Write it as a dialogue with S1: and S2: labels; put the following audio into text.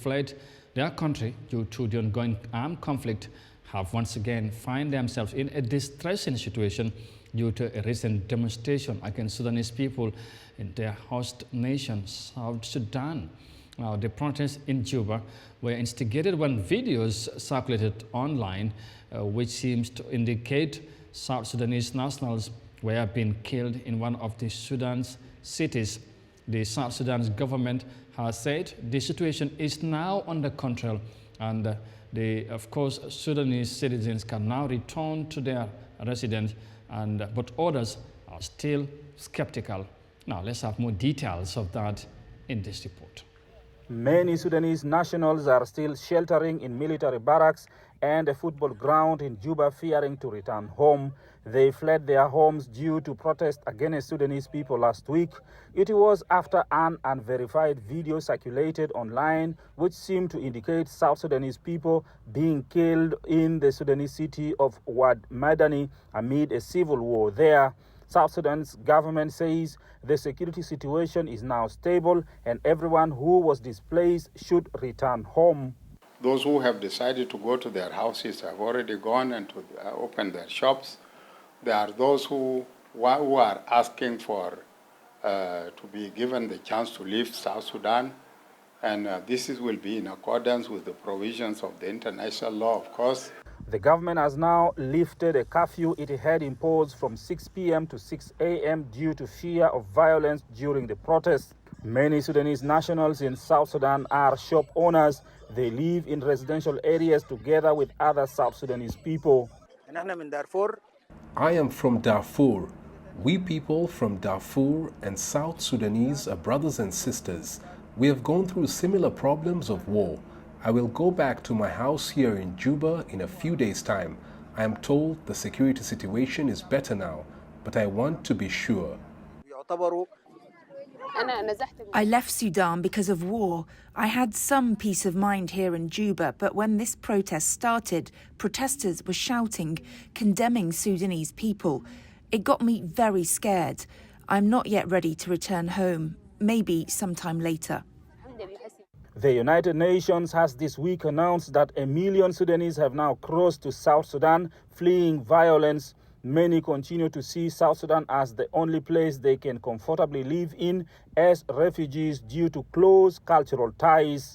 S1: fled their country due to the ongoing armed conflict have once again find themselves in a distressing situation due to a recent demonstration against Sudanese people in their host nation, South Sudan. Now, the protests in Juba were instigated when videos circulated online, which seems to indicate South Sudanese nationals were being killed in one of the Sudan's cities. The South Sudan's government has said the situation is now under control, and of course, Sudanese citizens can now return to their residence, but others are still skeptical. Now, let's have more details of that in this report.
S2: Many Sudanese nationals are still sheltering in military barracks and a football ground in Juba, fearing to return home. They fled their homes due to protest against Sudanese people last week. It was after an unverified video circulated online which seemed to indicate South Sudanese people being killed in the Sudanese city of Wad Madani amid a civil war there. South Sudan's government says the security situation is now stable and everyone who was displaced should return home.
S3: Those who have decided to go to their houses have already gone and to open their shops. There are those who are asking for to be given the chance to leave South Sudan, and this will be in accordance with the provisions of the international law, of course.
S2: The government has now lifted a curfew it had imposed from 6 p.m. to 6 a.m. due to fear of violence during the protests. Many Sudanese nationals in South Sudan are shop owners. They live in residential areas together with other South Sudanese people.
S4: I am from Darfur. We people from Darfur and South Sudanese are brothers and sisters. We have gone through similar problems of war. I will go back to my house here in Juba in a few days' time. I am told the security situation is better now, but I want to be sure.
S5: I left Sudan because of war. I had some peace of mind here in Juba, but when this protest started, protesters were shouting, condemning Sudanese people. It got me very scared. I'm not yet ready to return home, maybe sometime later.
S2: The United Nations has this week announced that 1 million Sudanese have now crossed to South Sudan, fleeing violence. Many continue to see South Sudan as the only place they can comfortably live in as refugees due to close cultural ties.